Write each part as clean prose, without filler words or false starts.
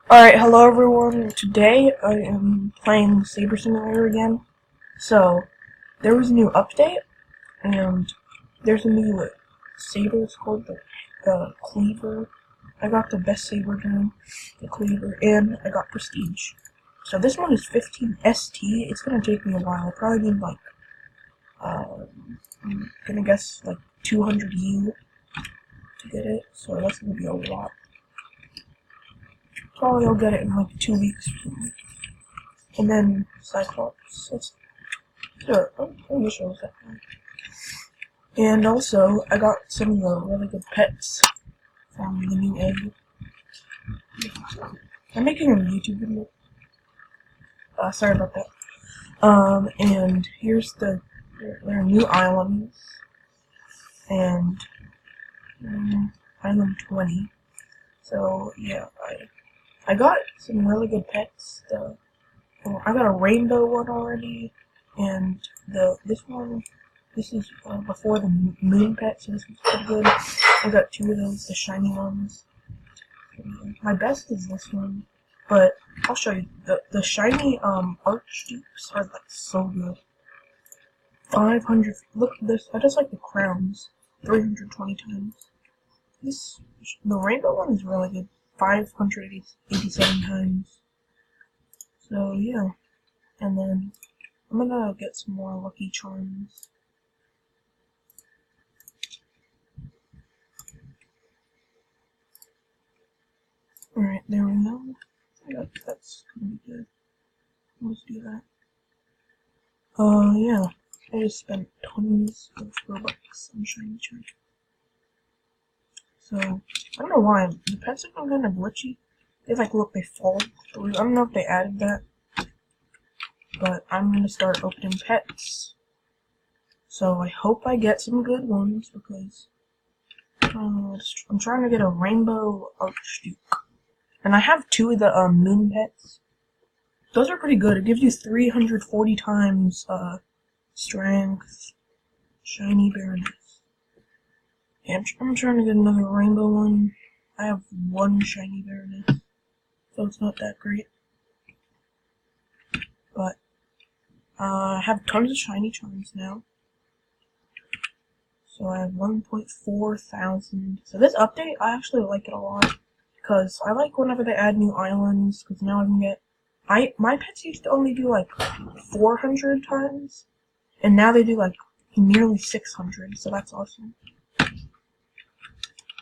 Alright, hello everyone. Today I am playing Saber Simulator again. So, there was a new update, and there's a new saber. It's called the Cleaver. I got the best saber gun, the Cleaver, and I got Prestige. So this one is 15 ST. It's gonna take me a while. I'll probably need like, I'm gonna guess like 200 U to get it. So that's gonna be a lot. Probably I'll get it in like 2 weeks. And then Cyclops. Sure, let me show that one. And also, I got some of the really good pets from the new egg. I'm making a YouTube video. Sorry about that. And here's there are new islands. And Island 20. So yeah, I got some really good pets. I got a rainbow one already, and this is before the moon pet, so this one's pretty good. I got 2 of those, the shiny ones. My best is this one, but I'll show you. The shiny archdukes are like so good. 500. Look at this. I just like the crowns. 320 times. The rainbow one is really good. 587 times. So yeah, and then I'm gonna get some more lucky charms. Alright, there we go. That's gonna be good. Let's do that. Yeah. I just spent tons of Robux on shiny charms. So, I don't know why. The pets are kind of glitchy. They they fall through. I don't know if they added that. But I'm gonna start opening pets. So I hope I get some good ones because I'm trying to get a rainbow archduke. And I have 2 of the moon pets. Those are pretty good. It gives you 340 times strength. Shiny Baroness. Yeah, I'm trying to get another rainbow one. I have 1 shiny Baroness, so it's not that great. But I have tons of shiny charms now. So I have 1.4 thousand. So this update, I actually like it a lot. Because I like whenever they add new islands, because now I can get... My pets used to only do like 400 times, and now they do like nearly 600, so that's awesome.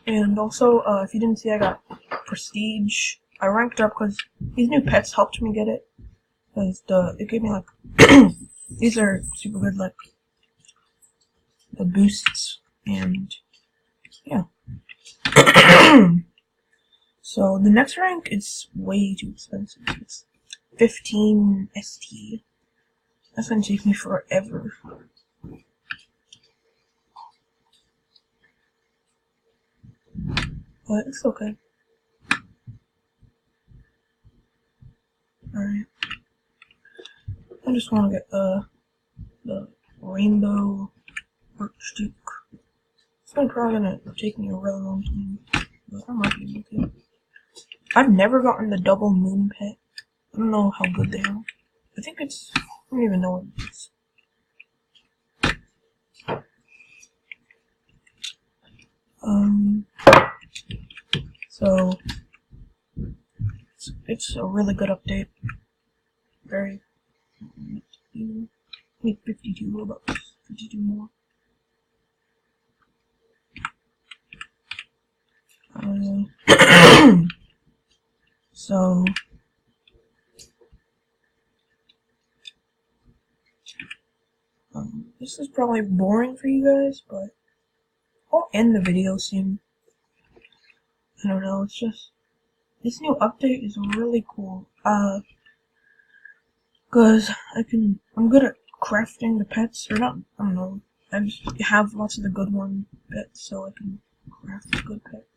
And also, if you didn't see, I got Prestige. I ranked up because these new pets helped me get it. Because it gave me like... these are super good, like, the boosts, and yeah. So the next rank is way too expensive. It's 15 ST. That's gonna take me forever. But it's okay. Alright. I just wanna get the rainbow archduke. It's probably gonna take me a really long time. But I might be able to. I've never gotten the double moon pet. I don't know how good they are. I think it's... I don't even know what it is. So... It's a really good update. Very... Need 52 Robux. 52 more. So... this is probably boring for you guys, but I'll end the video soon. I don't know, it's just... This new update is really cool. Cause I'm good at crafting the pets, or not, I don't know. I just have lots of the good pets, so I can craft the good pets.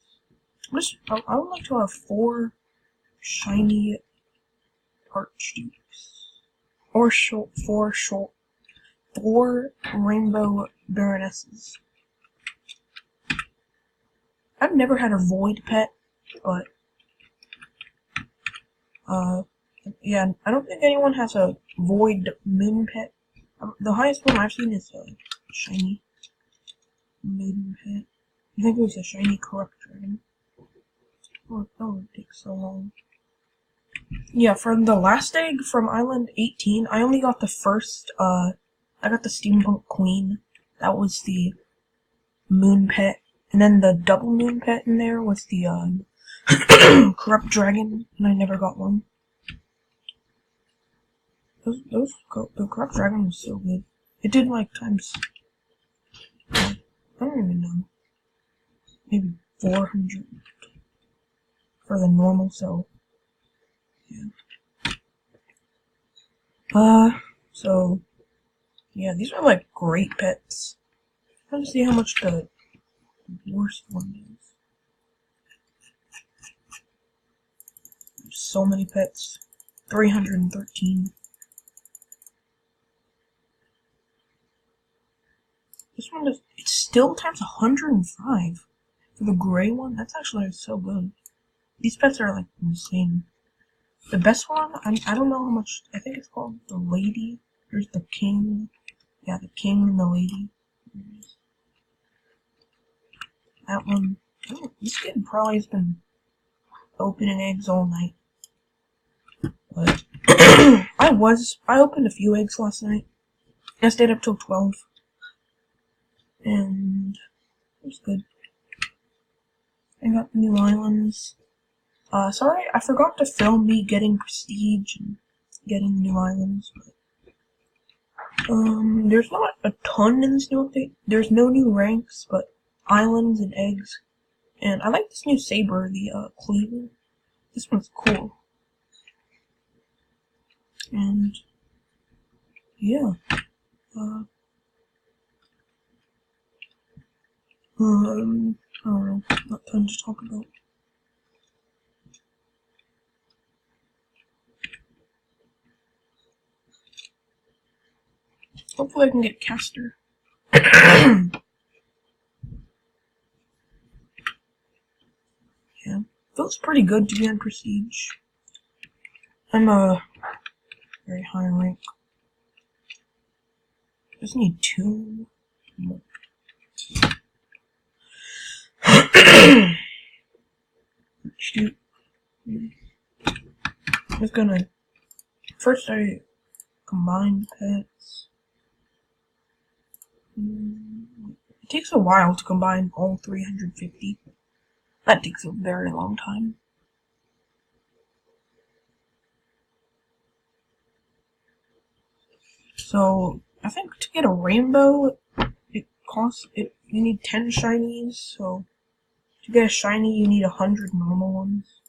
I would like to have 4 shiny archdukes. Or 4 rainbow baronesses. I've never had a void pet, but Yeah, I don't think anyone has a void moon pet. The highest one I've seen is a shiny moon pet. I think it was a shiny corrupt dragon. Oh, that would take so long. Yeah, from the last egg from Island 18, I only got the first, I got the Steampunk Queen. That was the moon pet. And then the double moon pet in there was the, corrupt dragon, and I never got one. The corrupt dragon was so good. It did like times, I don't even know, maybe 400 for the normal, so, yeah. So, yeah, these are like great pets. I'm trying to see how much the worst one is. There's so many pets. 313. This one is, it's still times 105 for the gray one. That's actually so good. These pets are like insane. The best one, I don't know how much, I think it's called the lady. There's the king. Yeah, the king and the lady. That one, oh, this kid probably has been opening eggs all night. But I opened a few eggs last night. I stayed up till 12. And it was good. I got new islands. Sorry, I forgot to film me getting prestige and getting new islands, but there's not a ton in this new update. There's no new ranks, but islands and eggs. And I like this new saber, the cleaver. This one's cool. And yeah. I don't know, not time to talk about. Hopefully I can get caster. Yeah, feels pretty good to be on prestige. I'm a very high rank. Just need 2 more. Shoot. I was gonna. First, I combined pets. It takes a while to combine all 350. That takes a very long time. So, I think to get a rainbow, you need 10 shinies, so to get a shiny you need 100 normal ones.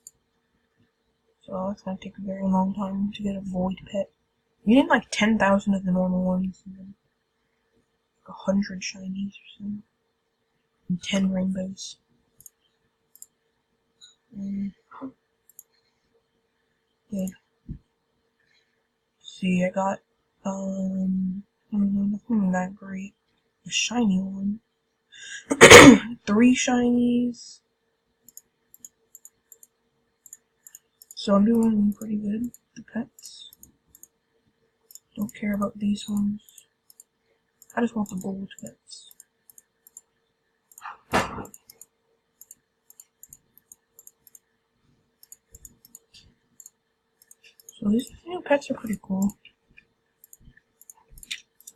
So that's gonna take a very long time to get a void pet. You need like 10,000 of the normal ones, and then like 100 shinies or something. And 10 rainbows. Good. See, I got, I don't know, nothing that great. A shiny one. 3 shinies. So I'm doing pretty good with the pets. Don't care about these ones. I just want the gold pets. So these new pets are pretty cool.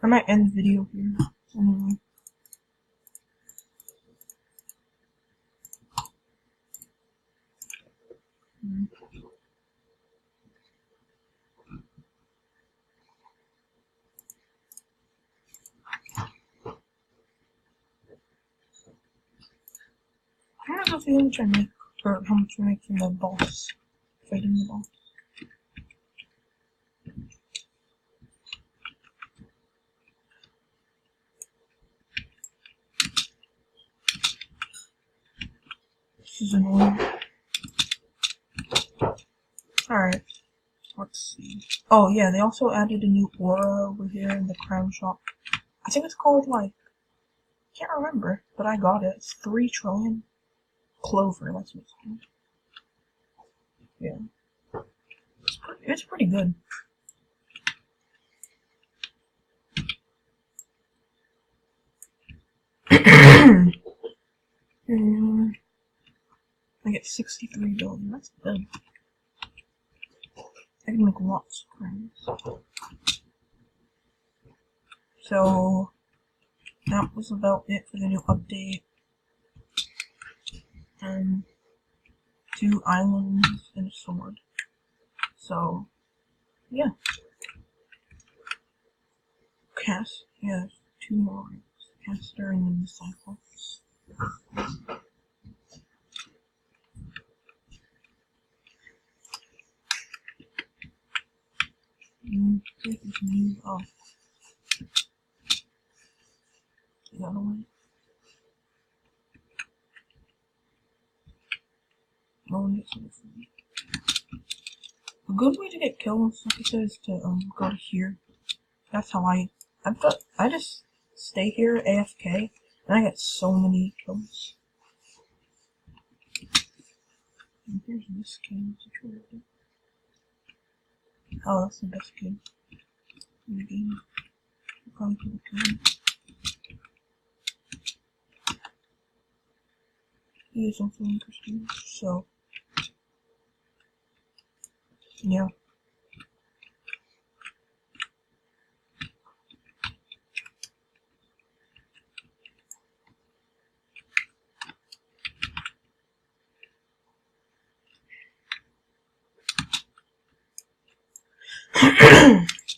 I might end the video here. Anyway. I don't know if how much I make, or how much I make from the boss, fighting the boss. This is annoying. Alright, let's see. Oh yeah, they also added a new aura over here in the crown shop. I think it's called like, can't remember, but I got it. It's 3 trillion. Clover, that's what it's called. Yeah. it's pretty good. I get 63 billion. That's good. I can make lots of friends. So that was about it for the new update. 2 islands and a sword. So yeah. Cast, yeah, 2 more rings. Caster and then Disciple. Take this new off. The other way. No one gets it for me. A good way to get kills, like I said, is to go to here. That's how I just stay here AFK, and I get so many kills. And here's this kid. Oh, that's the best kid in the game. I'll probably kill him. He is also interesting, so yeah.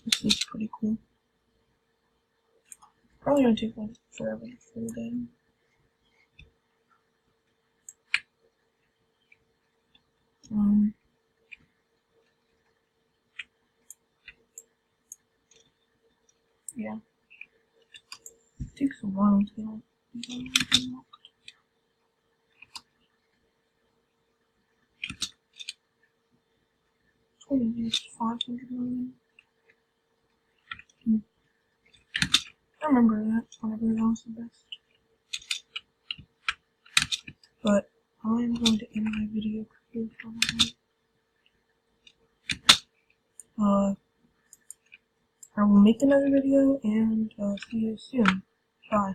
This is pretty cool. Probably gonna take like forever to fill it in. Yeah. It takes a while to get unlocked. It's only used 500 million. I remember that whenever that was the best. But I'm going to end my video here probably. I will make another video and see you soon. Bye.